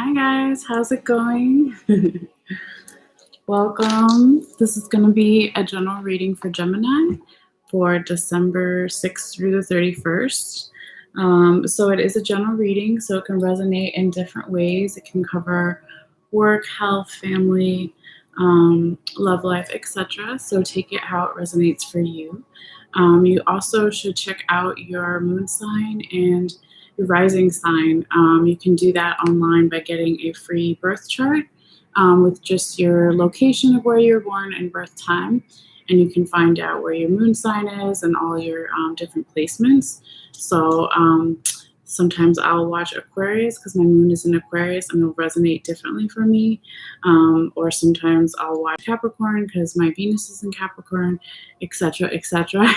Hi guys, how's it going? Welcome. This is going to be a general reading for Gemini for December 6th through the 31st. So it is a general reading, so it can resonate in different ways. It can cover work, health, family, love life, etc. So take it how it resonates for you. You also should check out your moon sign and your rising sign. You can do that online by getting a free birth chart with just your location of where you're born and birth time. And you can find out where your moon sign is and all your different placements. So sometimes I'll watch Aquarius because my moon is in Aquarius and it'll resonate differently for me. Or sometimes I'll watch Capricorn because my Venus is in Capricorn, etc., etc.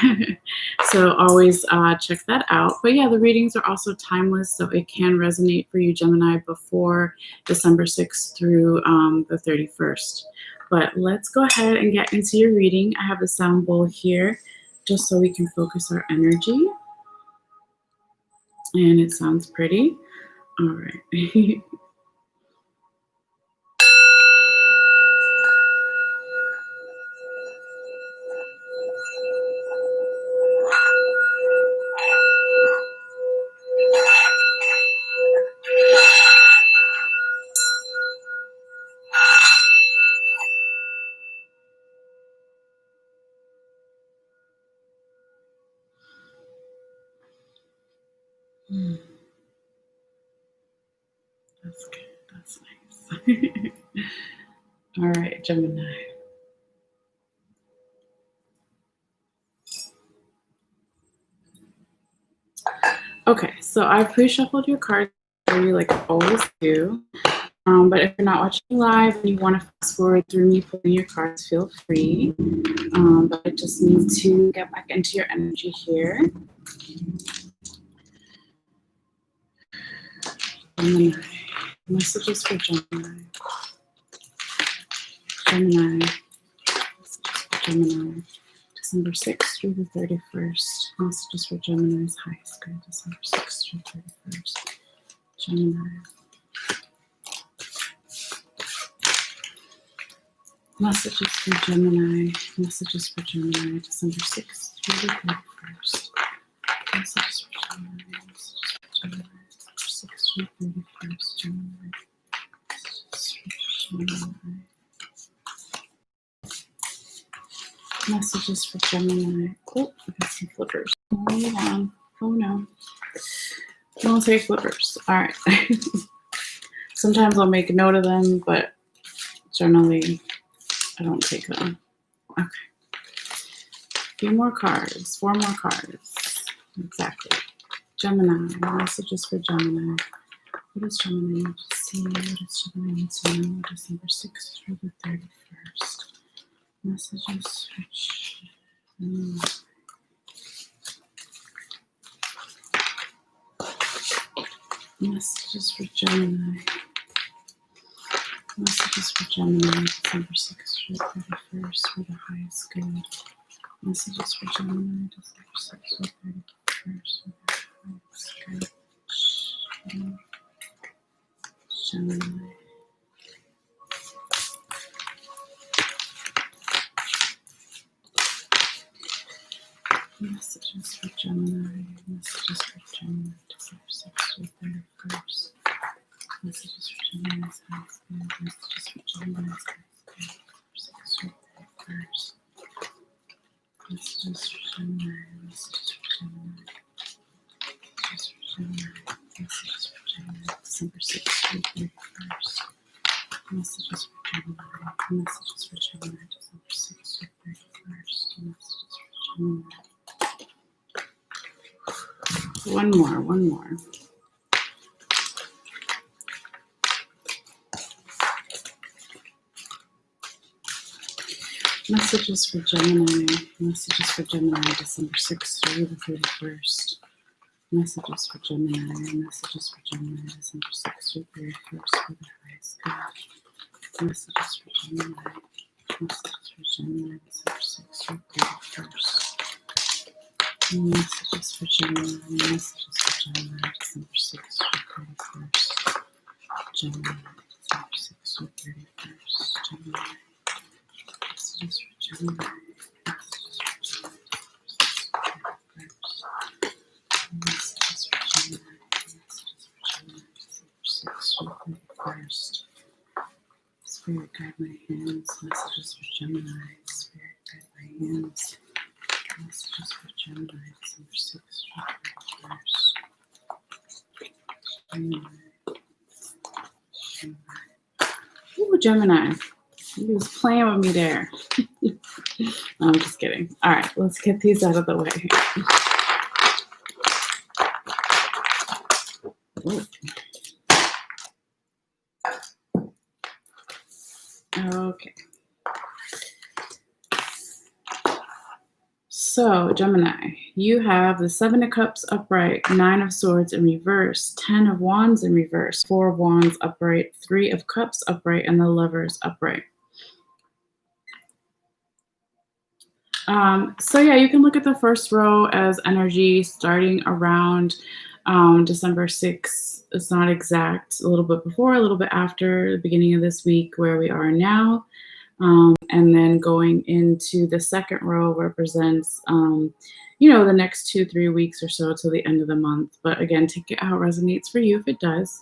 So always check that out. But yeah, the readings are also timeless, so it can resonate for you, Gemini, before December 6th through the 31st. But let's go ahead and get into your reading. I have a sound bowl here just so we can focus our energy. And it sounds pretty. All right. That's good. That's nice. All right, Gemini. Okay, so I pre-shuffled your cards for you like I always do. But if you're not watching live and you want to fast forward through me pulling your cards, feel free. But I just need to get back into your energy here. Gemini. Messages for Gemini. Gemini. Gemini. December 6th through the 31st. Messages for Gemini's highest good. December 6th through 31st. Gemini. Messages for Gemini. Messages for Gemini. December 6th through the 31st. Messages for Gemini. Messages for Gemini. December 6th through the 31st. Gemini. Messages for Gemini. Oh, I got some flippers. Hold on. Oh no. Don't say flippers. All right. Sometimes I'll make a note of them, but generally I don't take them. Okay. A few more cards. 4 more cards. Exactly. Gemini. Messages for Gemini. What does Gemini need to see? What does Gemini need to know? December 6th through the 31st. Messages for Gemini. Messages for Gemini. Messages for Gemini. December 6th through the 31st for the highest good. Messages for Gemini. December 6th through the 31st for the highest good. Gemini. Messages for Gemini. Messages for Gemini. December 6th through the 31st. Messages for Gemini's highest good. Messages for Gemini's highest good. December 6th through the 31st. Messages for Gemini. Messages for Gemini. Messages for Gemini. Messages for Gemini. December 6th through the 31st. Messages for Gemini. Messages for Gemini. December 6th through the 31st. Messages for Gemini. One more. Messages for Gemini. Messages for Gemini. December 6th through the 31st. Messages for Gemini. Messages for Gemini. December 6th through the 31st for the highest good. Messages for Gemini. Messages for Gemini. December 6th through the 31st. Messages for Gemini. Messages for Gemini. December 6th through the 31st. Gemini, December 6th through 31st. Gemini, messages for Gemini. Messages for Gemini. Messages for Gemini. December 6th through 31st. Spirit guide my hands. Messages for Gemini. Spirit guide my hands. Messages for Gemini. December 6th through 31st. Gemini. Ooh, Gemini. He was playing with me there. I'm just kidding. All right, let's get these out of the way. Ooh. Okay. So, Gemini, you have the Seven of Cups upright, Nine of Swords in reverse, 10 of Wands in reverse, 4 of Wands upright, 3 of Cups upright, and the Lovers upright. So yeah, you can look at the first row as energy starting around December 6th. It's not exact, a little bit before, a little bit after the beginning of this week where we are now. And then going into the second row represents, the next 2-3 weeks or so till the end of the month. But again, take it how it resonates for you if it does.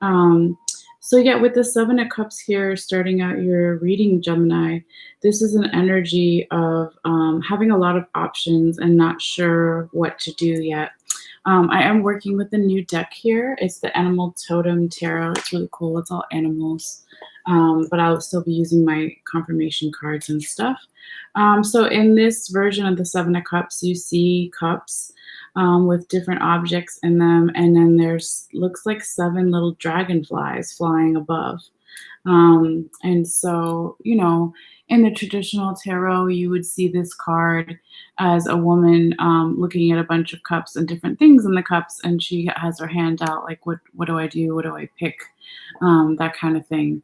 So yeah, with the Seven of Cups here, starting out your reading, Gemini, this is an energy of having a lot of options and not sure what to do yet. I am working with the new deck here. It's the Animal Totem Tarot. It's really cool. It's all animals. But I'll still be using my confirmation cards and stuff. So in this version of the Seven of Cups, you see cups with different objects in them. And then looks like 7 little dragonflies flying above. And so, in the traditional tarot, you would see this card as a woman looking at a bunch of cups and different things in the cups, and she has her hand out like, what do I do? What do I pick? That kind of thing.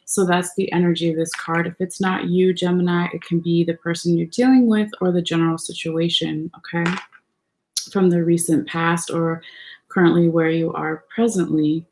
So that's the energy of this card. If it's not you, Gemini, it can be the person you're dealing with or the general situation, okay? From the recent past or currently where you are presently.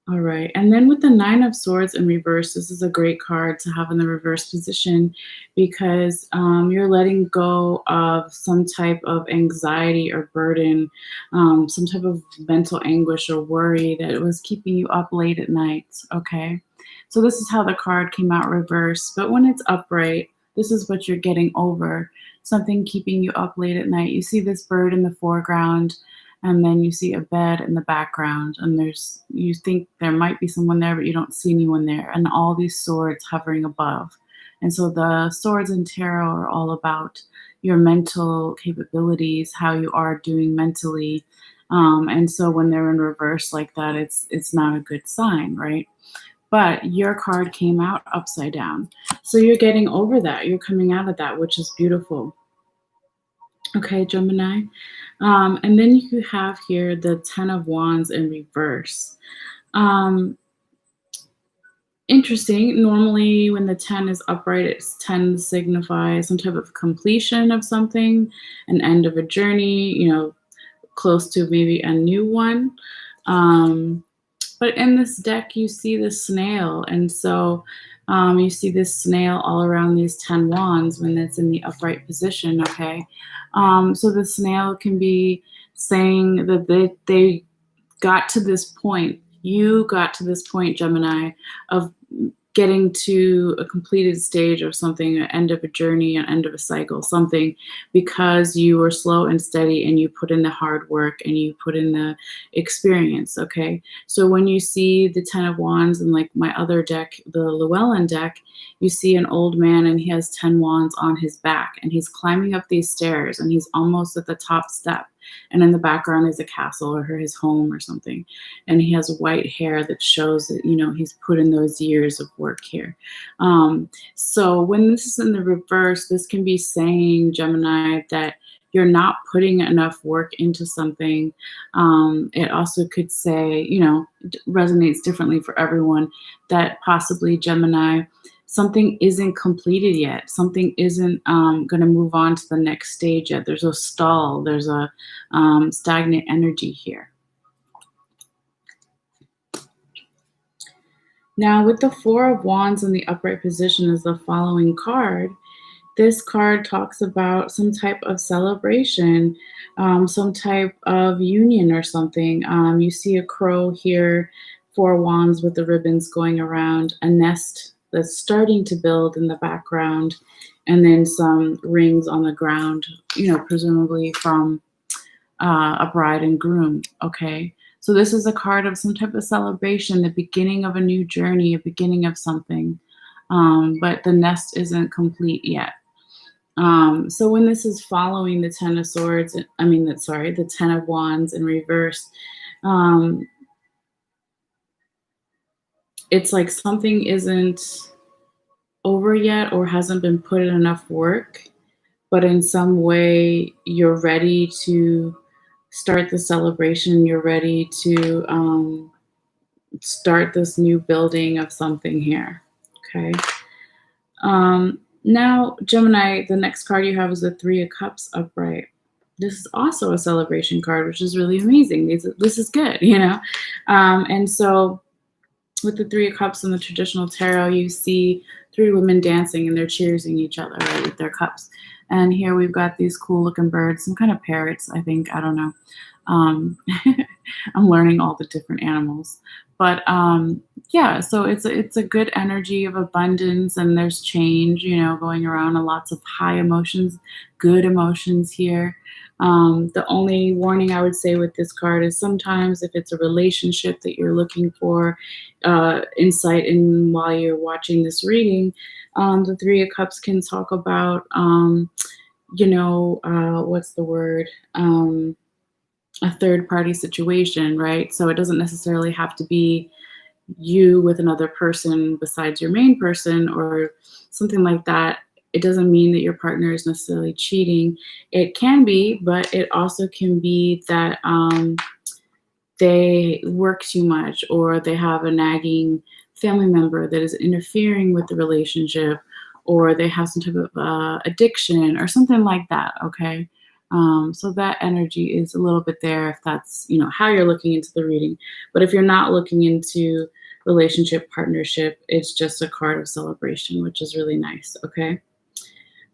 All right, and then with the Nine of Swords in reverse, this is a great card to have in the reverse position because you're letting go of some type of anxiety or burden, some type of mental anguish or worry that was keeping you up late at night, okay? So this is how the card came out reverse, but when it's upright, this is what you're getting over, something keeping you up late at night. You see this bird in the foreground, and then you see a bed in the background, and you think there might be someone there, but you don't see anyone there, and all these swords hovering above. And so the swords in tarot are all about your mental capabilities, how you are doing mentally. And so when they're in reverse like that, it's not a good sign, right? But your card came out upside down. So you're getting over that. You're coming out of that, which is beautiful. Okay, Gemini. And then you have here the 10 of Wands in reverse. Interesting. Normally, when the 10 is upright, it tends to signify some type of completion of something, an end of a journey, close to maybe a new one. But in this deck, you see the snail. And so you see this snail all around these 10 wands when it's in the upright position, okay? So the snail can be saying that they got to this point. You got to this point, Gemini, of getting to a completed stage of something, an end of a journey, an end of a cycle, something, because you were slow and steady and you put in the hard work and you put in the experience, okay? So when you see the 10 of Wands and like my other deck, the Llewellyn deck, you see an old man and he has 10 wands on his back and he's climbing up these stairs and he's almost at the top step. And in the background is a castle or his home or something. And he has white hair that shows that, he's put in those years of work here. So when this is in the reverse, this can be saying, Gemini, that you're not putting enough work into something. It also could say, resonates differently for everyone, that possibly, Gemini, something isn't completed yet. Something isn't going to move on to the next stage yet. There's a stall. There's a stagnant energy here. Now, with the Four of Wands in the upright position as the following card, this card talks about some type of celebration, some type of union or something. You see a crow here, Four Wands with the ribbons going around, a nest that's starting to build in the background, and then some rings on the ground, presumably from a bride and groom. Okay. So this is a card of some type of celebration, the beginning of a new journey, a beginning of something. But the nest isn't complete yet. So when this is following the Ten of Swords, the Ten of Wands in reverse, um, it's like something isn't over yet or hasn't been put in enough work, but in some way you're ready to start the celebration. You're ready to start this new building of something here. Okay. Now, Gemini, the next card you have is the Three of Cups upright. This is also a celebration card, which is really amazing. This is good, And so, with the Three of Cups in the traditional tarot, you see three women dancing and they're cheersing each other, right, with their cups. And here we've got these cool looking birds, some kind of parrots, I think. I don't know. Um, I'm learning all the different animals. But yeah, so it's a good energy of abundance, and there's change, going around, and lots of high emotions, good emotions here. The only warning I would say with this card is sometimes if it's a relationship that you're looking for insight in while you're watching this reading, the Three of Cups can talk about, what's the word? A third party situation, right? So it doesn't necessarily have to be you with another person besides your main person or something like that. It doesn't mean that your partner is necessarily cheating. It can be, but it also can be that they work too much or they have a nagging family member that is interfering with the relationship, or they have some type of addiction or something like that. Okay. So that energy is a little bit there if that's how you're looking into the reading. But if you're not looking into relationship, partnership, it's just a card of celebration, which is really nice. Okay.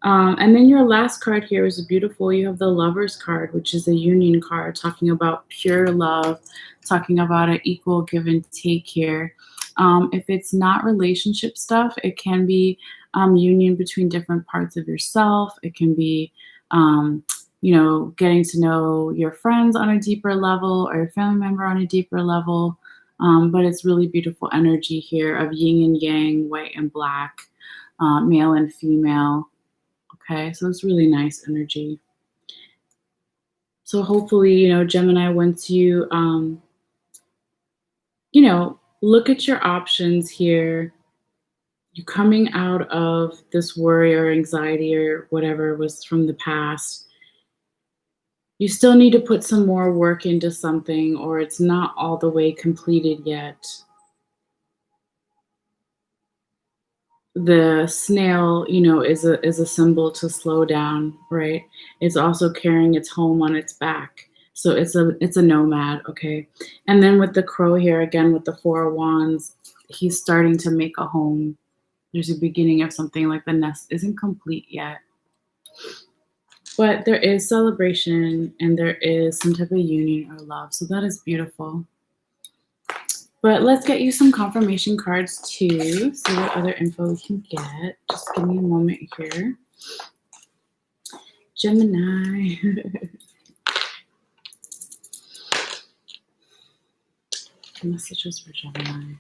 And then your last card here is beautiful. You have the Lover's card, which is a union card, talking about pure love, talking about an equal give and take here. If it's not relationship stuff, it can be union between different parts of yourself. It can be, getting to know your friends on a deeper level or your family member on a deeper level. But it's really beautiful energy here of yin and yang, white and black, male and female. Okay, so it's really nice energy. So hopefully, Gemini, once you, look at your options here, you're coming out of this worry or anxiety or whatever was from the past. You still need to put some more work into something, or it's not all the way completed yet. The snail, is a symbol to slow down, right? It's also carrying its home on its back. So it's a nomad, okay? And then with the crow here, again, with the Four of Wands, he's starting to make a home. There's a beginning of something, like the nest isn't complete yet. But there is celebration and there is some type of union or love. So that is beautiful. But let's get you some confirmation cards too. See what other info we can get. Just give me a moment here. Gemini. Messages for Gemini.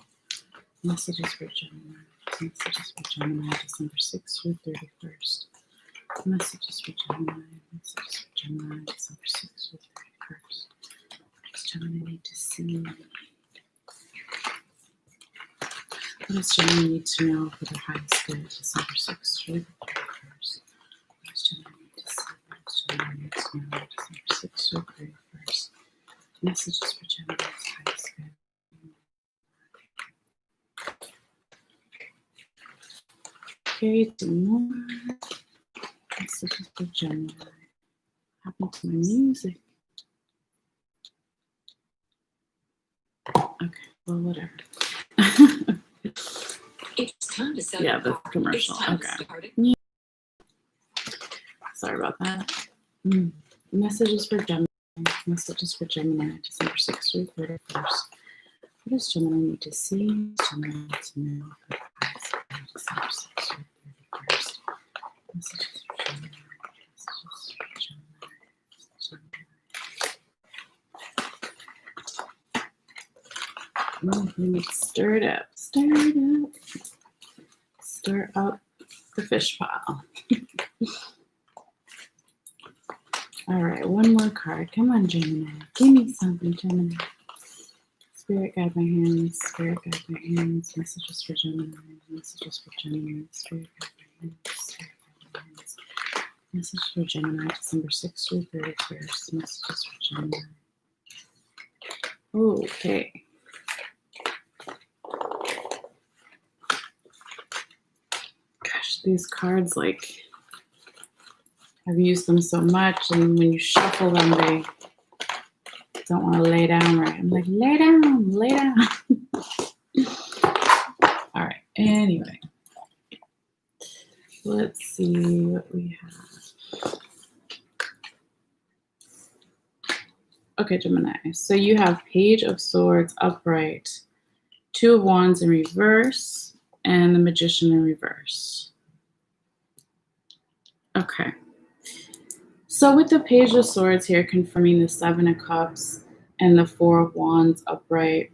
Messages for Gemini. Messages for Gemini, December 6th through 31st. Messages for Gemini. Messages for Gemini, December 6th through 31st. What does Gemini need to see? What does Gemini need to know for the highest good, December 6th through the 31st? What does Gemini need to see? What does Gemini need to know, December 6th through the 31st? Messages for Gemini's highest good. Okay, some more. Messages for Gemini. What happened to my music? Okay, well, whatever. Yeah, the commercial. Okay. Sorry about that. Messages for Gemini. Messages for Gemini, December 6th through 31st. What does Gemini need to see? Gemini needs to know. December 6th through 31st. Messages for Gemini. Messages for Gemini. We need to stir it up. Stir it up. Stir up the fish pile. All right, one more card. Come on, Gemini. Give me something, Gemini. Spirit guide my hands. Spirit guide my hands. Messages for Gemini. Messages for Gemini. Spirit guide my hands. Spirit guide my hands. Message for Gemini, December 6th through 31st. Messages for Gemini. Okay. Gosh, these cards, like, I've used them so much, and when you shuffle them, they don't want to lay down right. I'm like, lay down, lay down. All right, anyway. Let's see what we have. Okay, Gemini. So you have Page of Swords upright, Two of Wands in reverse, and the Magician in reverse. Okay. So with the Page of Swords here confirming the Seven of Cups and the Four of Wands upright,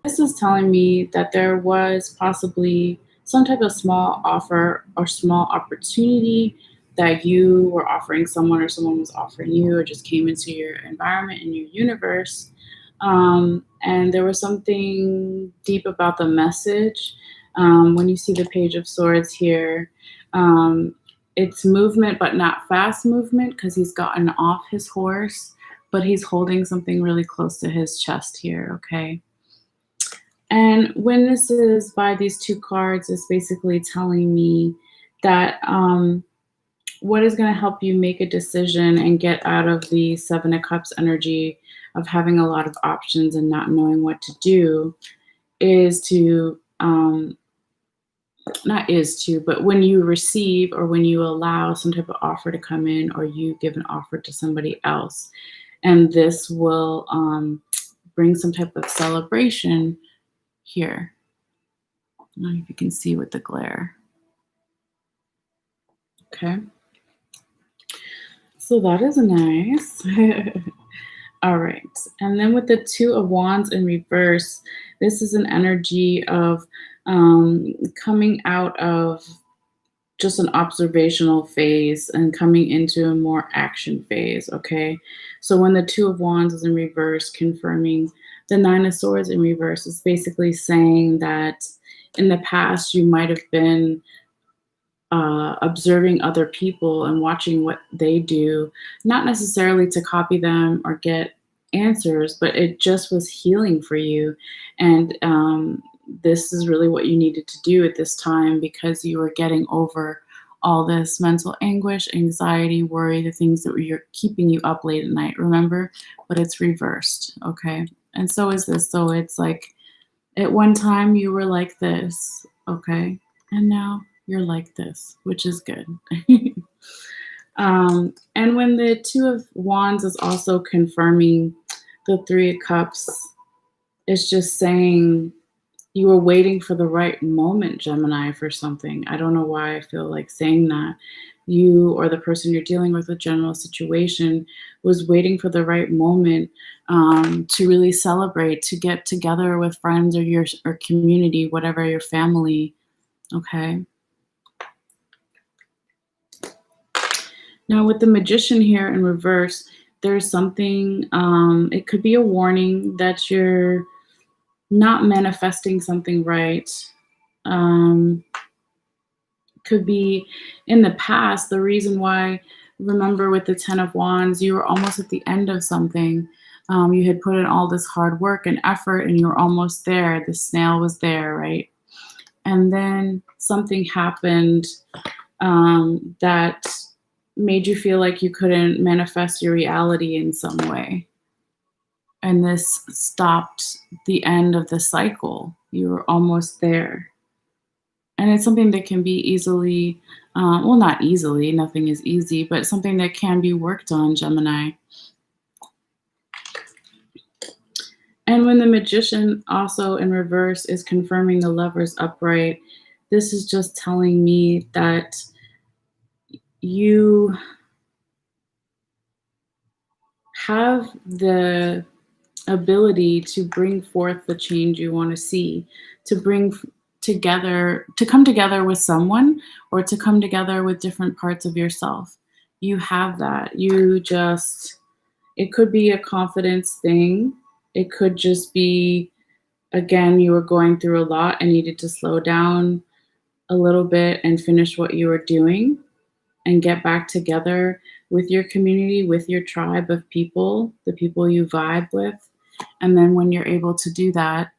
this is telling me that there was possibly some type of small offer or small opportunity that you were offering someone, or someone was offering you, or just came into your environment, in your universe. And there was something deep about the message. When you see the Page of Swords here, it's movement, but not fast movement, because he's gotten off his horse, but he's holding something really close to his chest here, okay? And when this is by these two cards, it's basically telling me that what is going to help you make a decision and get out of the Seven of Cups energy of having a lot of options and not knowing what to do is to, but when you receive, or when you allow some type of offer to come in, or you give an offer to somebody else, and this will bring some type of celebration here. I don't know if you can see with the glare. Okay. So that is nice. All right. And then with the Two of Wands in reverse, this is an energy of coming out of just an observational phase and coming into a more action phase, okay? So when the Two of Wands is in reverse, confirming the Nine of Swords in reverse, is basically saying that in the past you might have been observing other people and watching what they do, not necessarily to copy them or get answers, but it just was healing for you. And this is really what you needed to do at this time, because you were getting over all this mental anguish, anxiety, worry, the things that were keeping you up late at night, remember? But it's reversed, okay? And so is this. So it's like, at one time you were like this, okay? And now you're like this, which is good. And when the Two of Wands is also confirming the Three of Cups, it's just saying you were waiting for the right moment, Gemini, for something. I don't know why I feel like saying that. You, or the person you're dealing with, a general situation, was waiting for the right moment to really celebrate, to get together with friends or your community, whatever, your family, okay? Now with the Magician here in reverse, there's something, it could be a warning that you're not manifesting something right. Could be in the past, the reason why, remember with the Ten of Wands, you were almost at the end of something. You had put in all this hard work and effort, and you were almost there. The snail was there, right? And then something happened that made you feel like you couldn't manifest your reality in some way. And this stopped the end of the cycle. You were almost there. And it's something that can be easily, well, not easily, nothing is easy, but something that can be worked on, Gemini. And when the Magician also in reverse is confirming the Lover's upright, this is just telling me that you have the ability to bring forth the change you want to see, to bring together, to come together with someone, or to come together with different parts of yourself. You have that. You just, it could be a confidence thing. It could just be, again, you were going through a lot and needed to slow down a little bit and finish what you were doing and get back together with your community, with your tribe of people, the people you vibe with. And then when you're able to do that,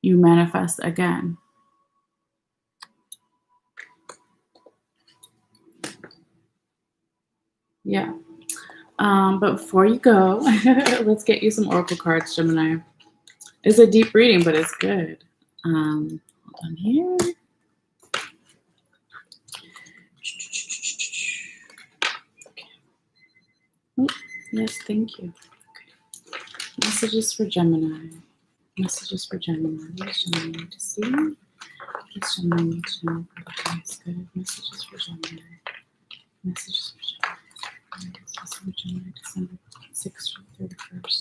you manifest again. Yeah. But before you go, let's get you some oracle cards, Gemini. It's a deep reading, but it's good. Hold on here. Okay. Oh, yes, thank you. Okay. Messages for Gemini. Messages for Gemini. What does Gemini need to see? What does Gemini need to know for the highest good? Messages for Gemini. Messages for Gemini. Messages for Gemini, December 6th through 31st.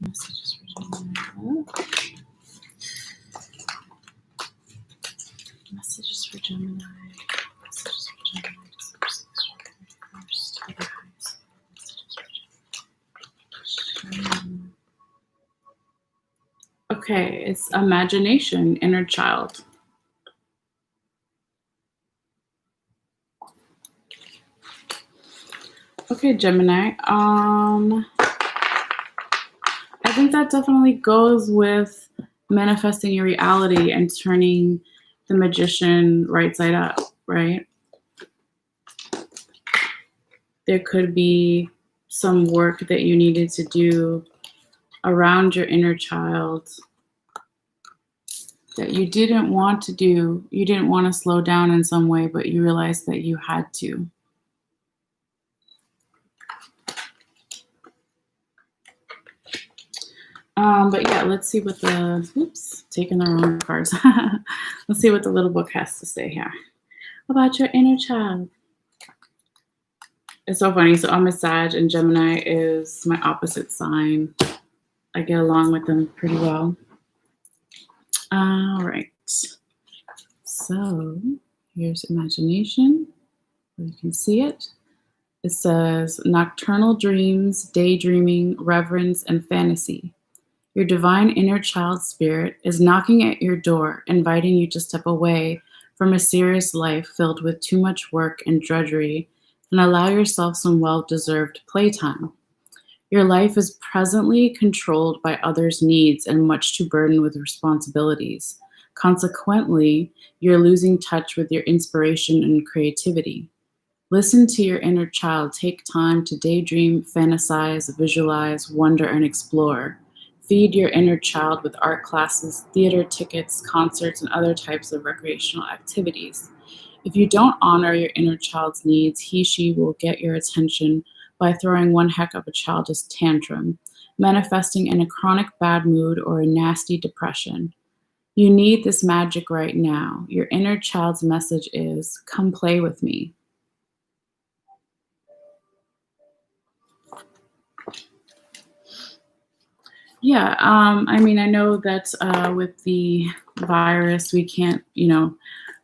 Messages for Gemini. Oh. Messages for Gemini. Messages for Gemini, December 6th through 31st. For the highest good. Messages for Gemini. Okay, it's imagination, inner child. Okay, Gemini. I think that definitely goes with manifesting your reality and turning the Magician right side up, right? There could be some work that you needed to do around your inner child that you didn't want to do. You didn't want to slow down in some way, but you realized that you had to. But yeah, let's see what the, oops, taking the wrong cards. Let's see what the little book has to say here about your inner child. It's so funny. So I'm a Sag and Gemini is my opposite sign. I get along with them pretty well. All right. So here's imagination. You can see it. It says nocturnal dreams, daydreaming, reverence, and fantasy. Your divine inner child spirit is knocking at your door, inviting you to step away from a serious life filled with too much work and drudgery and allow yourself some well-deserved playtime. Your life is presently controlled by others' needs and much too burdened with responsibilities. Consequently, you're losing touch with your inspiration and creativity. Listen to your inner child. Take time to daydream, fantasize, visualize, wonder, and explore. Feed your inner child with art classes, theater tickets, concerts, and other types of recreational activities. If you don't honor your inner child's needs, she will get your attention by throwing one heck of a childish tantrum, manifesting in a chronic bad mood or a nasty depression. You need this magic right now. Your inner child's message is, come play with me. Yeah, I mean, I know that with the virus, we can't,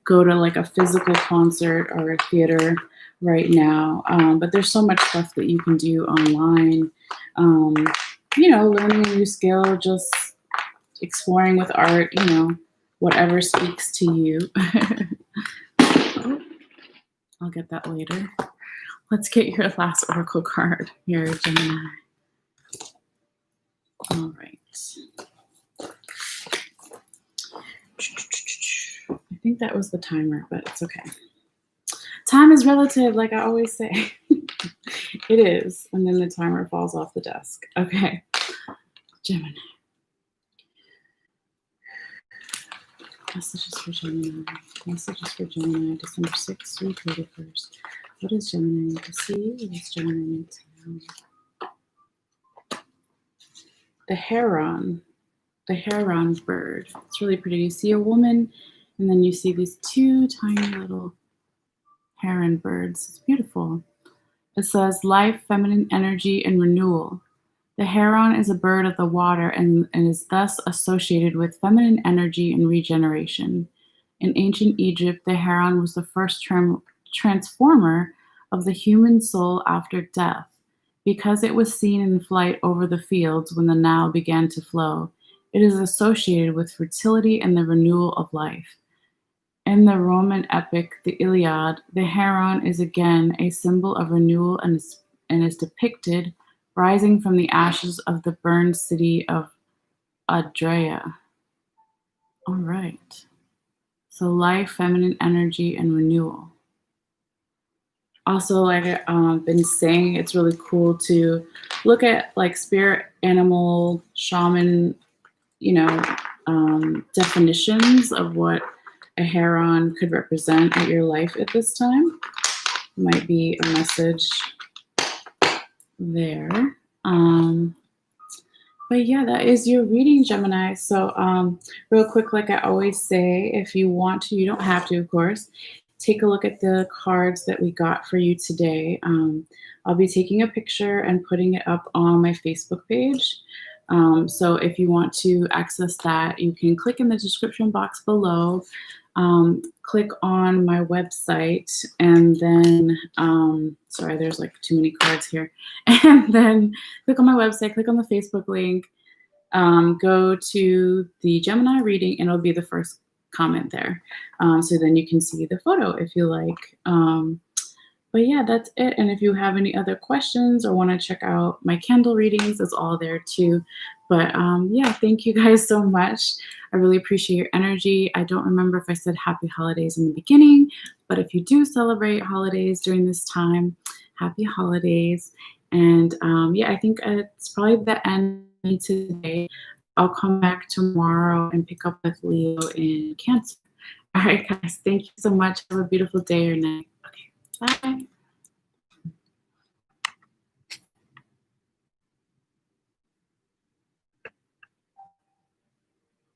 go to like a physical concert or a theater right now. But there's so much stuff that you can do online. Learning a new skill, just exploring with art, whatever speaks to you. I'll get that later. Let's get your last oracle card here, Gemini. All right. I think that was the timer, but it's okay. Time is relative, like I always say. It is. And then the timer falls off the desk. Okay. Gemini. Messages for Gemini. Messages for Gemini, December 6th through 31st. What does Gemini need to see? What does Gemini need to know? The heron. The heron bird. It's really pretty. You see a woman, and then you see these two tiny little heron birds. It's beautiful. It says life, feminine energy, and renewal. The heron is a bird of the water and is thus associated with feminine energy and regeneration. In ancient Egypt, the heron was the first transformer of the human soul after death. Because it was seen in flight over the fields when the Nile began to flow, it is associated with fertility and the renewal of life. In the Roman epic, the Iliad, the heron is again a symbol of renewal and is depicted rising from the ashes of the burned city of Adria. All right. So life, feminine energy, and renewal. Also, like I've been saying, it's really cool to look at like spirit, animal, shaman, definitions of what a heron could represent at your life at this time. Might be a message there. But yeah, that is your reading, Gemini. So real quick, like I always say, if you want to, you don't have to, of course, take a look at the cards that we got for you today. I'll be taking a picture and putting it up on my Facebook page. So if you want to access that, you can click in the description box below, click on my website, and then, sorry, there's like too many cards here, and then click on my website, click on the Facebook link, go to the Gemini reading, and it'll be the first comment there. So then you can see the photo if you like. But yeah, that's it. And if you have any other questions or want to check out my candle readings, it's all there too. But yeah, thank you guys so much. I really appreciate your energy. I don't remember if I said happy holidays in the beginning, but if you do celebrate holidays during this time, happy holidays. And yeah, I think it's probably the end today. I'll come back tomorrow and pick up with Leo in Cancer. All right, guys, thank you so much. Have a beautiful day or night. Okay, bye.